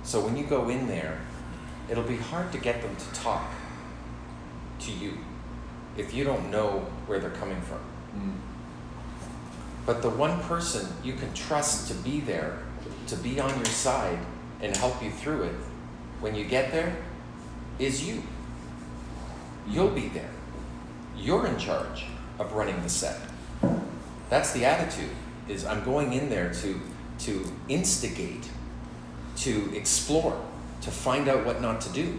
So when you go in there, it'll be hard to get them to talk to you if you don't know where they're coming from. But the one person you can trust to be there, to be on your side and help you through it, when you get there, is you. You'll be there. You're in charge of running the set. That's the attitude, is I'm going in there to instigate, to explore, to find out what not to do,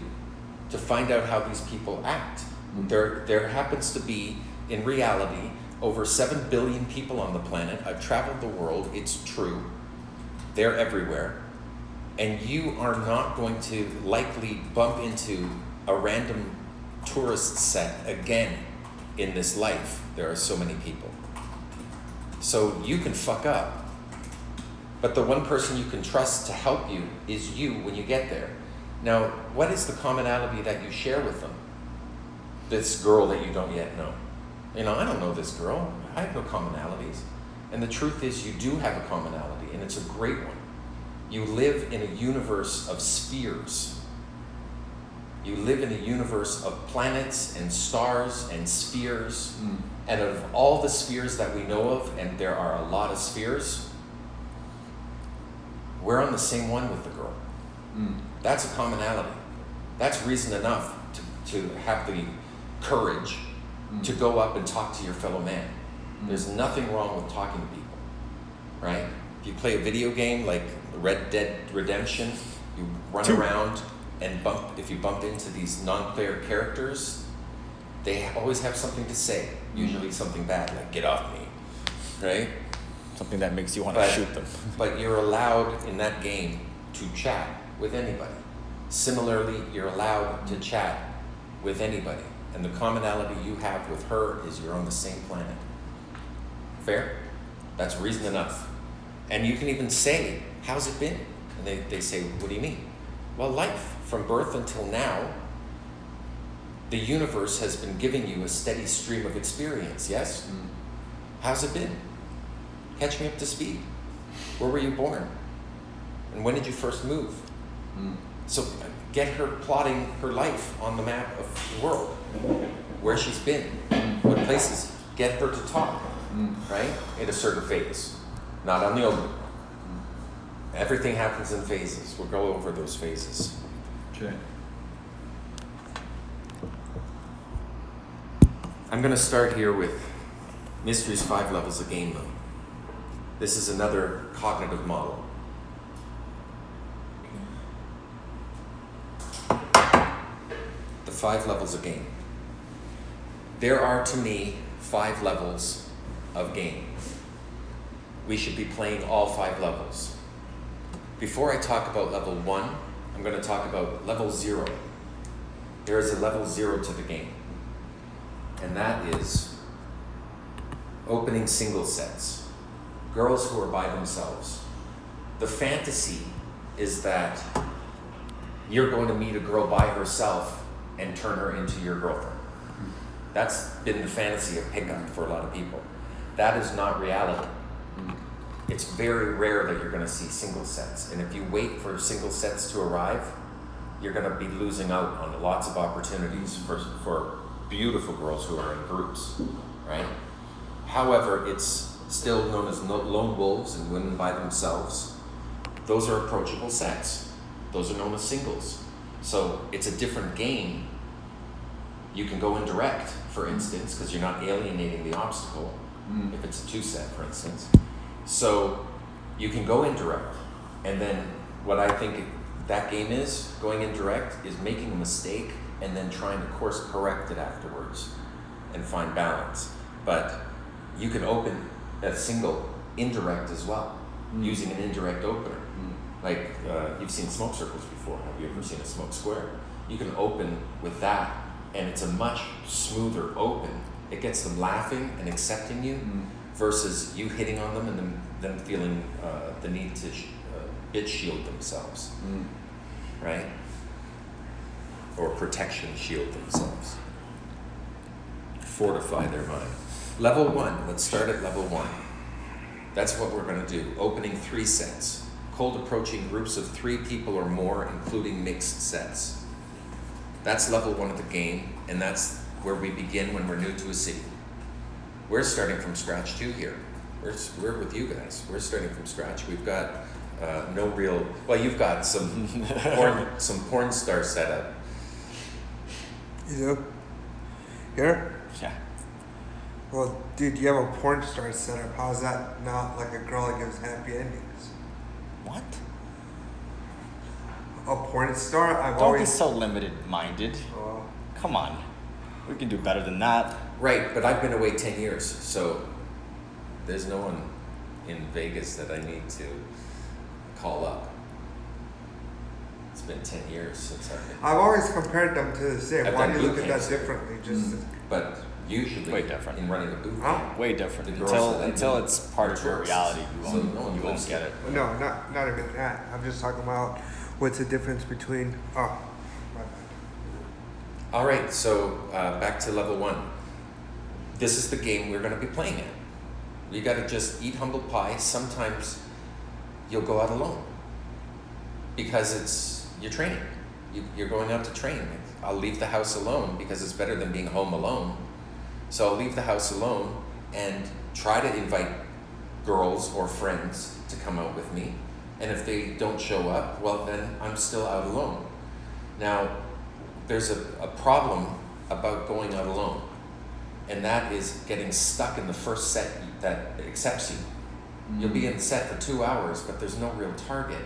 to find out how these people act. There happens to be, in reality, over 7 billion people on the planet. I've traveled the world, it's true. They're everywhere. And you are not going to likely bump into a random tourist set again in this life. There are so many people. So you can fuck up. But the one person you can trust to help you is you when you get there. Now, what is the commonality that you share with them? This girl that you don't yet know. I don't know this girl. I have no commonalities. And the truth is, you do have a commonality, and it's a great one. You live in a universe of spheres. You live in a universe of planets and stars and spheres. And of all the spheres that we know of, and there are a lot of spheres, we're on the same one with the girl. That's a commonality. That's reason enough to have the courage to go up and talk to your fellow man. There's nothing wrong with talking to people, right? If you play a video game like Red Dead Redemption, you run around and if you bump into these non-player characters, they always have something to say, usually something bad, like get off me, right? Something that makes you want to shoot them. But you're allowed in that game to chat with anybody. Similarly, you're allowed to chat with anybody. And the commonality you have with her is you're on the same planet. Fair? That's reason enough. And you can even say, how's it been? And they say, what do you mean? Well, life, from birth until now, the universe has been giving you a steady stream of experience, yes? How's it been? Catch me up to speed. Where were you born? And when did you first move? So get her plotting her life on the map of the world, where she's been, what places. Get her to talk, right? In a certain phase, not on the other. Everything happens in phases. We'll go over those phases. Okay. I'm going to start here with Mystery's 5 levels of game mode. This is another cognitive model. The 5 levels of game. There are, to me, 5 levels of game. We should be playing all 5 levels. Before I talk about level 1, I'm going to talk about level 0. There is a level 0 to the game. And that is opening single sets. Girls who are by themselves. The fantasy is that you're going to meet a girl by herself and turn her into your girlfriend. That's been the fantasy of pickup for a lot of people. That is not reality. It's very rare that you're going to see single sets. And if you wait for single sets to arrive, you're going to be losing out on lots of opportunities for beautiful girls who are in groups, right? However, it's still known as lone wolves and women by themselves. Those are approachable sets. Those are known as singles. So it's a different game. You can go indirect, for instance, because you're not alienating the obstacle, if it's a 2-set, for instance. So you can go indirect. And then what I think that game is, going indirect, is making a mistake and then trying to course correct it afterwards and find balance. But you can open a single indirect as well, using an indirect opener. Like you've seen smoke circles before. Have you ever seen a smoke square? You can open with that, and it's a much smoother open. It gets them laughing and accepting you, versus you hitting on them and them feeling the need to bitch shield themselves, right? Or protection shield themselves. Fortify their mind. Level 1, let's start at level 1. That's what we're going to do. Opening 3 sets. Hold approaching groups of 3 people or more, including mixed sets. That's level 1 of the game, and that's where we begin when we're new to a city. We're starting from scratch too here. We're with you guys. We're starting from scratch. We've got no real. Well, you've got some porn star setup. You do? Here? Yeah. Well, dude, you have a porn star setup. How's that not like a girl that gives happy endings? What? A porn star? I've Don't always. be so limited-minded. Oh. Come on. We can do better than that. Right, but I've been away 10 years, so there's no one in Vegas that I need to call up. It's been 10 years since I've been. I've always compared them to the same. I've Why done do you look at that bootcamps. differently? Just But usually, Way different. in running a boot Huh? camp, Way different. The girls that I Until know it's part are of your tourists. reality, So no one you goes won't get it. no, not even that. I'm just talking about what's the difference between. Oh, my bad. all right, so back to level 1. This is the game we're going to be playing at. You got to just eat humble pie. Sometimes you'll go out alone because you're training. You're going out to train. I'll leave the house alone because it's better than being home alone. So I'll leave the house alone and try to invite girls or friends to come out with me. And if they don't show up, well, then I'm still out alone. Now, there's a problem about going out alone, and that is getting stuck in the first set that accepts you. You'll be in the set for 2 hours, but there's no real target.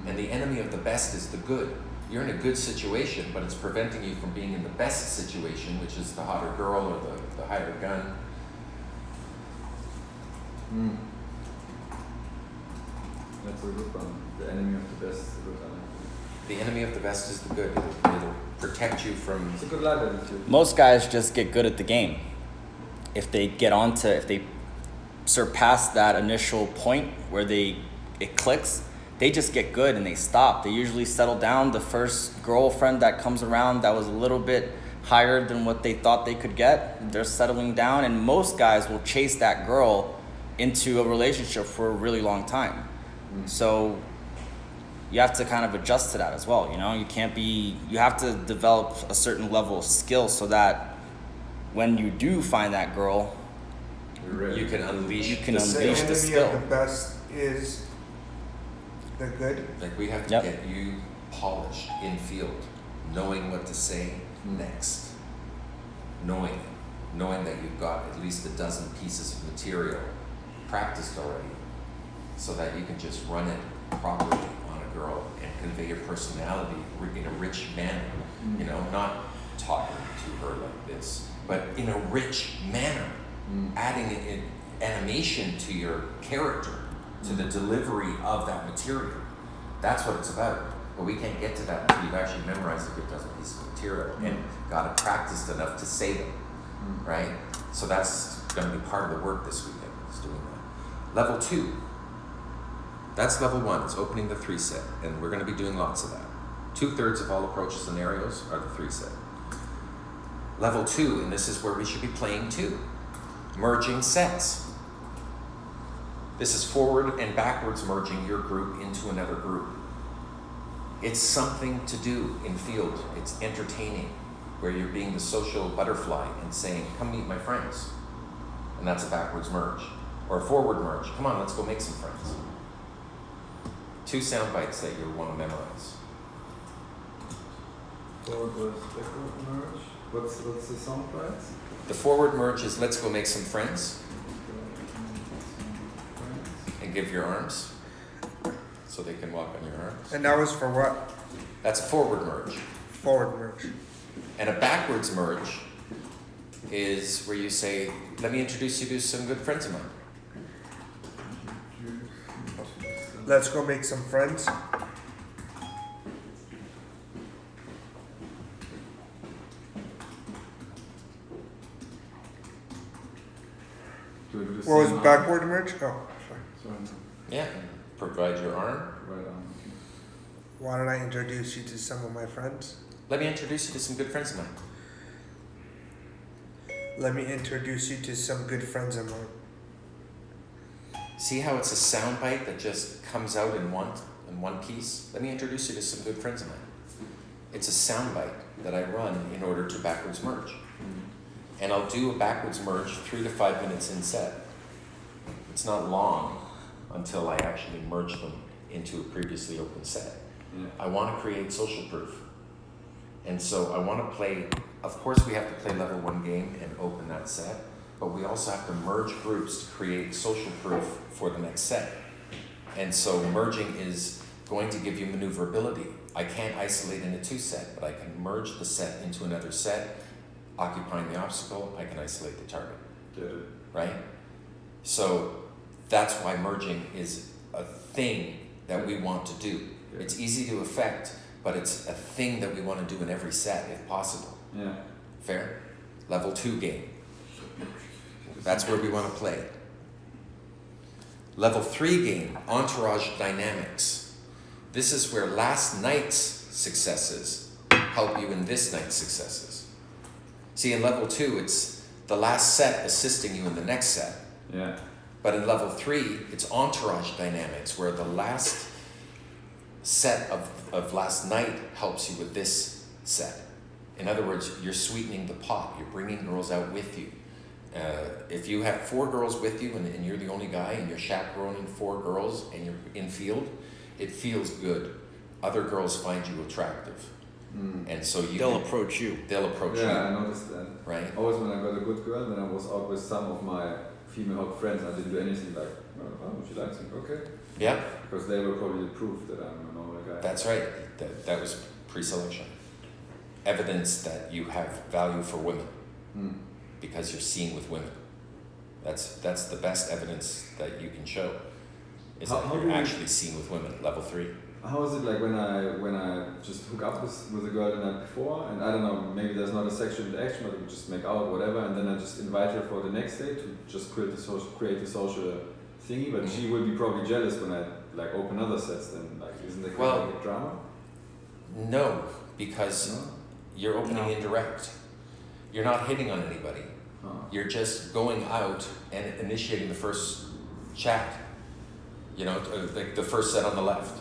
And the enemy of the best is the good. You're in a good situation, but it's preventing you from being in the best situation, which is the hotter girl or the higher gun. That's a good one. The enemy of the best is a good one. The enemy of the best is the good. It'll protect you from. It's a good life attitude. Most guys just get good at the game. If they surpass that initial point where it clicks, they just get good and they stop. They usually settle down. The first girlfriend that comes around that was a little bit higher than what they thought they could get, they're settling down, and most guys will chase that girl into a relationship for a really long time. So you have to kind of adjust to that as well. You have to develop a certain level of skill so that when you do find that girl, You can unleash. You can The unleash enemy the skill. of the best is the good. Like we have to Yep. get you polished in field, knowing what to say next, knowing that you've got at least a dozen pieces of material practiced already, so that you can just run it properly on a girl and convey your personality in a rich manner. Not talking to her like this, but in a rich manner, adding an animation to your character, to the delivery of that material. That's what it's about. But we can't get to that until you've actually memorized a good dozen pieces of material and got it practiced enough to say them, right? So that's going to be part of the work this weekend, is doing that. Level 2. That's level 1. It's opening the 3 set, and we're going to be doing lots of that. 2/3 of all approach scenarios are the 3 set. Level 2, and this is where we should be playing too. Merging sets. This is forward and backwards merging your group into another group. It's something to do in field. It's entertaining, where you're being the social butterfly and saying, come meet my friends. And that's a backwards merge. Or a forward merge. Come on, let's go make some friends. 2 sound bites that you'll want to memorize. Forward versus backward merge. What's the sound bites? The forward merge is let's go make some friends and give your arms so they can walk on your arms. And that was for what? That's a forward merge. Forward merge. And a backwards merge is where you say, let me introduce you to some good friends of mine. Let's go make some friends. What was backward merge? Oh, sorry. Yeah. Provide your arm. Right on. Why don't I introduce you to some of my friends? Let me introduce you to some good friends of mine. Let me introduce you to some good friends of mine. See how it's a sound bite that just comes out in one in one piece, let me introduce you to some good friends of mine. It's a soundbite that I run in order to backwards merge. And I'll do a backwards merge 3 to 5 minutes in set. It's not long until I actually merge them into a previously open set. Yeah. I want to create social proof. And so I want to play, of course we have to play level 1 game and open that set, but we also have to merge groups to create social proof for the next set. And so merging is going to give you maneuverability. I can't isolate in a 2 set, but I can merge the set into another set, occupying the obstacle, I can isolate the target, Get it. right? So that's why merging is a thing that we want to do. Yeah. It's easy to affect, but it's a thing that we want to do in every set if possible. Yeah. Fair? Level 2 game. That's where we want to play. Level 3 game, Entourage Dynamics. This is where last night's successes help you in this night's successes. See, in level 2, it's the last set assisting you in the next set. Yeah. But in level 3, it's Entourage Dynamics, where the last set of last night helps you with this set. In other words, you're sweetening the pot. You're bringing girls out with you. If you have 4 girls with you and you're the only guy and you're chaperoning 4 girls and you're in field, it feels good. Other girls find you attractive. And so They'll approach you. They'll approach Yeah, you, I noticed that. right? Always when I got a good girl, then I was out with some of my female hot friends. I didn't do anything like, oh, she likes me, okay. Yeah, Because they were probably the proof that I'm a normal guy. that's right. That was pre-selection. Evidence that you have value for women because you're seen with women. That's the best evidence that you can show. Is How that do you're you- actually seen with women at level 3. How is it like when I just hook up with a girl the night before, and I don't know, maybe there's not a sexual interaction, but we just make out, whatever, and then I just invite her for the next day to just create a social thingy, but she will be probably jealous when I like open other sets. Then like, isn't there kind Well, of like a drama? No, because No? you're opening No. indirect. You're not hitting on anybody. Oh. You're just going out and initiating the first chat. You know, like the first set on the left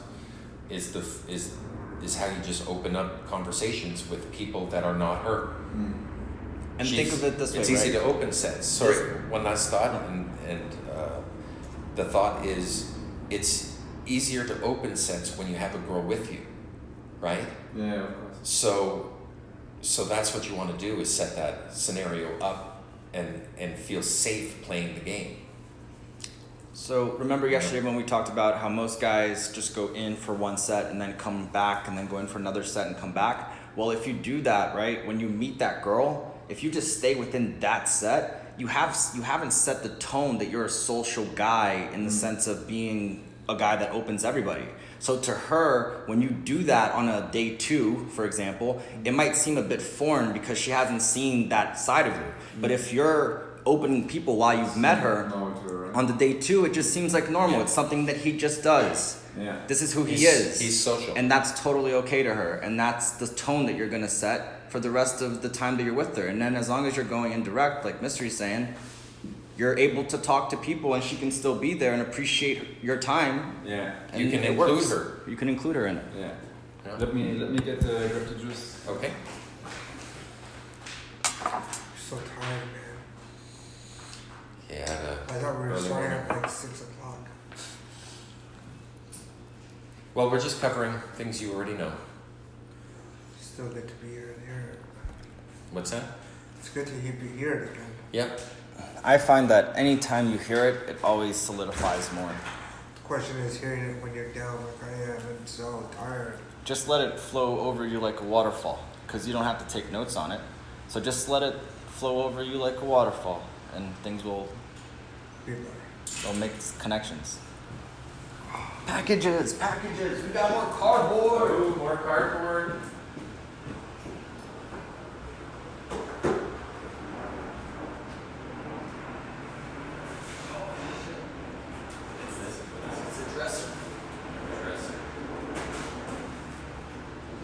is how you just open up conversations with people that are not her. And think of it this way, It's easy to open sets. Sorry, one last thought, and the thought is it's easier to open sets when you have a girl with you, right? Yeah, of course. So that's what you want to do, is set that scenario up and feel safe playing the game. So remember yesterday when we talked about how most guys just go in for one set and then come back and then go in for another set and come back? Well, if you do that, right, when you meet that girl, if you just stay within that set, you haven't set the tone that you're a social guy in the sense of being a guy that opens everybody. So to her, when you do that on a day 2, for example, it might seem a bit foreign because she hasn't seen that side of you. But if you're opening people while you've met her, Normal to her, right? on the day 2, it just seems like normal. Yeah. It's something that he just does. Yeah. This is who he is. He's social. And that's totally okay to her. And that's the tone that you're going to set for the rest of the time that you're with her. And then as long as you're going indirect, like Mystery's saying, you're able to talk to people and she can still be there and appreciate your time. Yeah. You And can it include works. her. You can include her in it. Yeah. Yeah. Let me get grab the juice. Okay. I'm so tired, man. Yeah. I thought we were Early starting morning. at like 6 o'clock. Well, we're just covering things you already know. Still good to be here and here. What's that? It's good to be here again. Yep. I find that anytime you hear it, it always solidifies more. The question is hearing it when you're down like I am and so tired. Just let it flow over you like a waterfall, because you don't have to take notes on it. So just let it flow over you like a waterfall, and things will Be better. they'll make connections. Packages, we got more cardboard. Ooh, more cardboard. It's a dresser.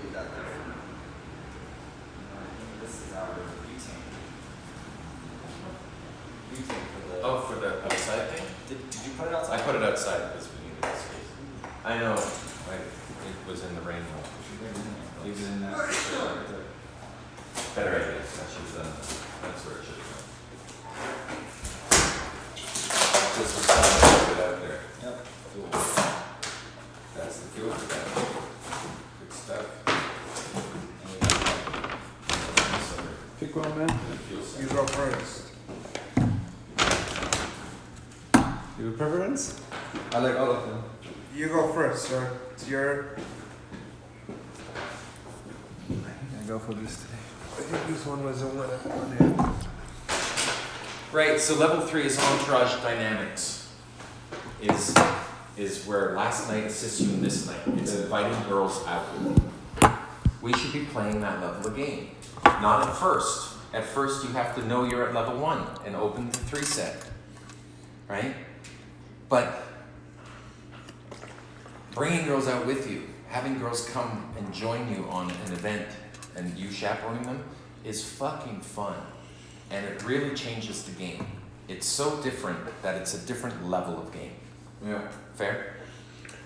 Leave that there. This is our butane. Butane for the. Oh, for the outside thing? Did you put it outside? I put it outside because we needed the space. I know. know. Leave it in there. Better idea. That should have done that. That's where it should have gone. Just for fun, put it out there. Yep. Cool. That's the fuel for that. Good stuff. Pick one, man. You go first. Your preference? I like all of them. You go first, sir. It's your. I go for this today. I think this one was the one. Right, so level 3 is Entourage Dynamics. Is where last night assists you in this night. It's inviting girls out. We should be playing that level of game. Not at first. At first you have to know you're at level 1 and open the 3 set. Right? But bringing girls out with you, having girls come and join you on an event and you chaperoning them is fucking fun. And it really changes the game. It's so different that it's a different level of game. Yeah. Fair?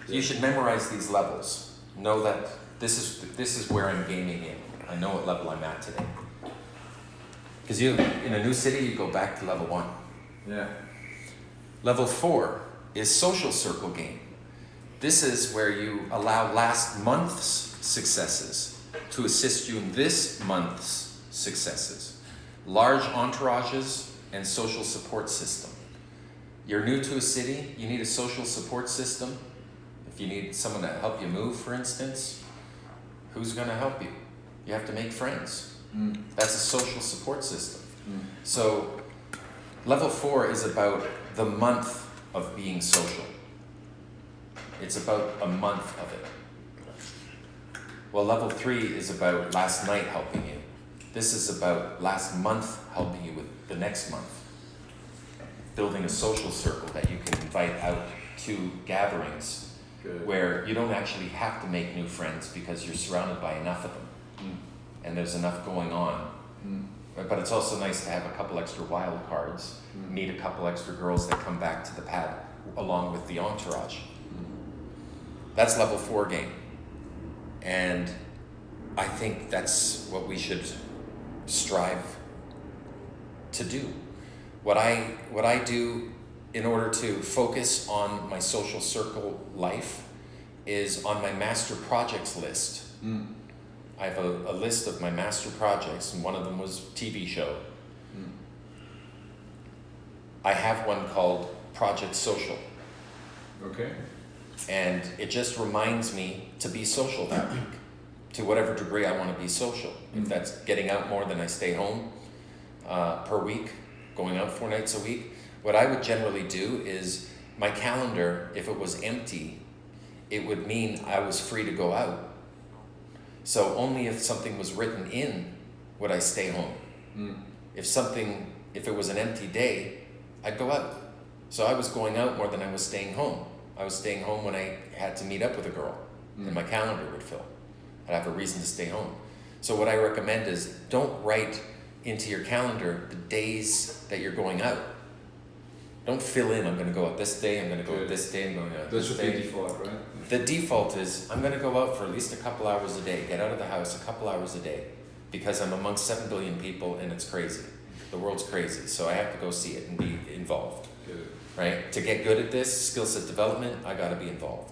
You should memorize these levels. Know that this is where I'm gaming in. I know what level I'm at today. Because you, in a new city, you go back to level 1. Yeah. Level 4 is social circle game. This is where you allow last month's successes to assist you in this month's successes. Large entourages and social support system. You're new to a city, you need a social support system. If you need someone to help you move, for instance, who's going to help you? You have to make friends. That's a social support system. So level 4 is about the month of being social. It's about a month of it. Well, level 3 is about last night helping you. This is about last month helping you with the next month. Building a social circle that you can invite out to gatherings. Good. Where you don't actually have to make new friends because you're surrounded by enough of them. And there's enough going on. But it's also nice to have a couple extra wild cards, meet a couple extra girls that come back to the pad along with the entourage. That's level 4 game. And I think that's what we should strive to do. What I do in order to focus on my social circle life is on my master projects list. I have a list of my master projects, and one of them was TV show. I have one called Project Social. Okay. And it just reminds me to be social that week, to whatever degree I want to be social. If that's getting out more than I stay home per week, going out 4 nights a week, what I would generally do is my calendar, if it was empty, it would mean I was free to go out. So only if something was written in would I stay home. If it was an empty day, I'd go out. So I was going out more than I was staying home. I was staying home when I had to meet up with a girl, and my calendar would fill. I'd have a reason to stay home. So what I recommend is don't write into your calendar the days that you're going out. Don't fill in, I'm going to go out this day, I'm going to go out this day, I'm going out this day. That should be default, right? The default is I'm going to go out for at least a couple hours a day, get out of the house a couple hours a day, because I'm amongst 7 billion people and it's crazy. The world's crazy, so I have to go see it and be involved. Good. Right? To get good at this, skill set development, I got to be involved.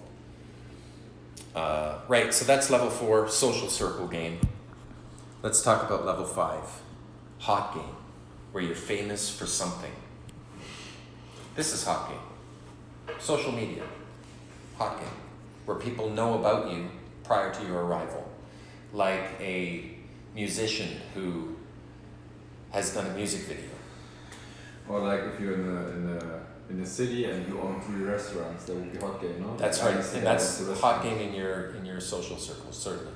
Right, so that's level 4, social circle game. Let's talk about level 5, hot game, where you're famous for something. This is hot game. Social media, hot game, where people know about you prior to your arrival. Like a musician who has done a music video. Or like if you're in the city and you own 3 restaurants, that would be hot game, no? That's right, and that's hot game in your social circles, certainly.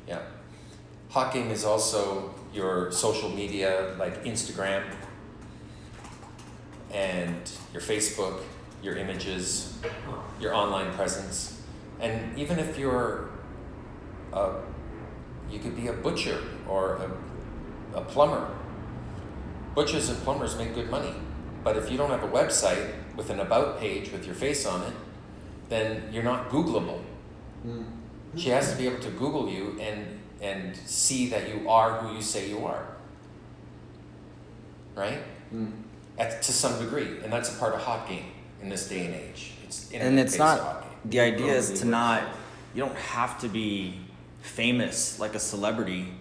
Yeah. Hot game is also your social media, like Instagram and your Facebook, your images, your online presence. And even if you could be a butcher or a plumber. Butchers and plumbers make good money. But if you don't have a website with an about page with your face on it, then you're not Googleable. She has to be able to Google you and see that you are who you say you are. Right? To some degree, and that's a part of hot game in this day and age. It's And it's internet-based not, hot game. the idea is to not, you don't have to be famous like a celebrity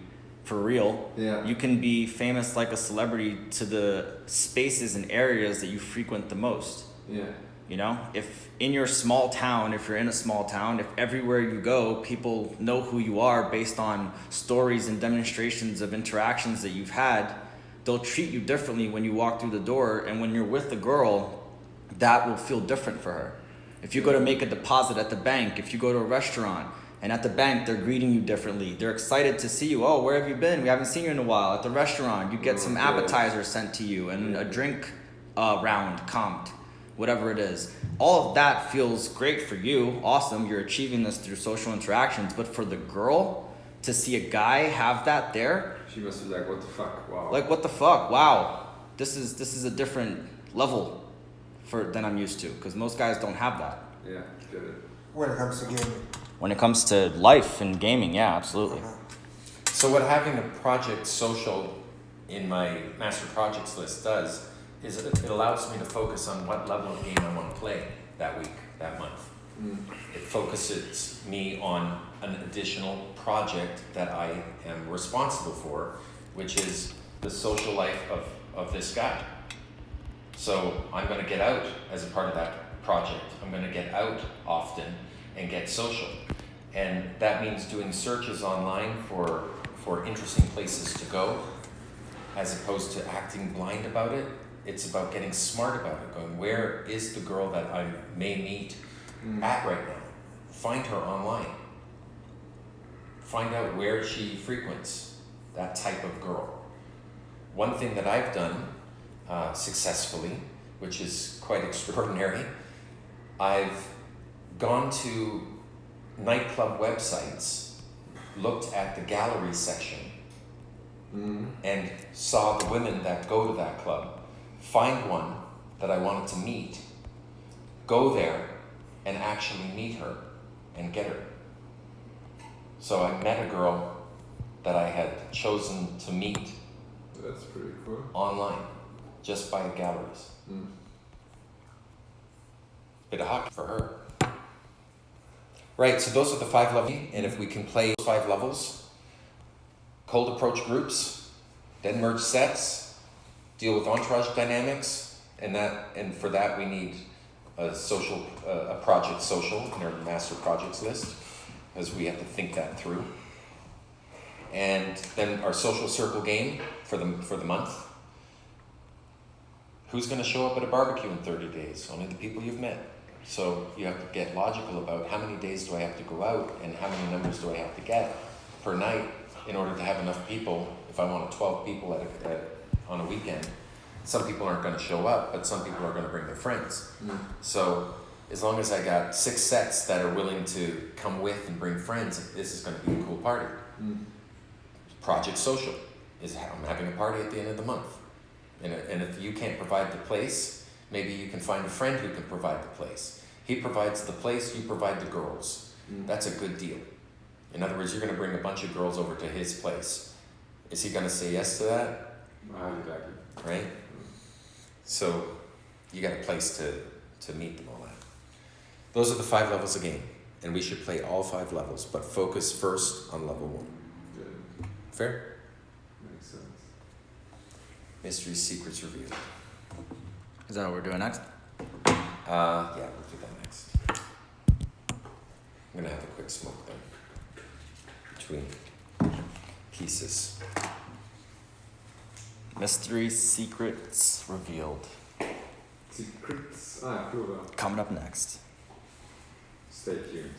for real. Yeah. You can be famous like a celebrity to the spaces and areas that you frequent the most. Yeah. You know, if in your small town, if you're in a small town, if everywhere you go, people know who you are based on stories and demonstrations of interactions that you've had, they'll treat you differently when you walk through the door. And when you're with the girl, that will feel different for her. If you go to make a deposit at the bank, if you go to a restaurant, and at the bank, they're greeting you differently. They're excited to see you. Oh, where have you been? We haven't seen you in a while. At the restaurant, you get some appetizers sent to you and a drink round comped, whatever it is. All of that feels great for you. Awesome. You're achieving this through social interactions. But for the girl to see a guy have that there, She must be like, what the fuck? Wow. like, what the fuck? Wow. This is a different level than I'm used to, because most guys don't have that. Yeah, get it. When it comes to gaming. When it comes to life and gaming, yeah, absolutely. So what having a project social in my master projects list does is it allows me to focus on what level of game I want to play that week, that month. It focuses me on an additional project that I am responsible for, which is the social life of this guy. So I'm going to get out as a part of that project. I'm going to get out often and get social. And that means doing searches online for interesting places to go, as opposed to acting blind about it. It's about getting smart about it, going, where is the girl that I may meet at right now? Find her online. Find out where she frequents, that type of girl. One thing that I've done successfully, which is quite extraordinary, I've gone to nightclub websites, looked at the gallery section, and saw the women that go to that club, find one that I wanted to meet, go there and actually meet her and get her. So I met a girl that I had chosen to meet That's pretty cool. online, just by the galleries. Bit of hockey for her. Right, so those are the 5 levels, and if we can play those 5 levels, cold approach groups, then merge sets, deal with entourage dynamics, and for that we need a project social in our master projects list, because we have to think that through. And then our social circle game for the month. Who's going to show up at a barbecue in 30 days? Only the people you've met. So you have to get logical about how many days do I have to go out and how many numbers do I have to get per night in order to have enough people. If I want 12 people on a weekend, some people aren't going to show up, but some people are going to bring their friends. So as long as I got 6 sets that are willing to come with and bring friends, this is going to be a cool party. Project social is I'm having a party at the end of the month. And if you can't provide the place, maybe you can find a friend who can provide the place. He provides the place, you provide the girls. That's a good deal. In other words, you're going to bring a bunch of girls over to his place. Is he going to say yes to that? Highly likely. Right? So you got a place to meet them all at. Those are the 5 levels of game. And we should play all 5 levels, but focus first on level 1. Yeah, Fair? makes sense. Mystery secrets revealed. Is that what we're doing next? Yeah, we'll do that next. I'm gonna have a quick smoke though. Between pieces. Mystery secrets revealed. Secrets. Ah, cool. Coming up next. Stay tuned.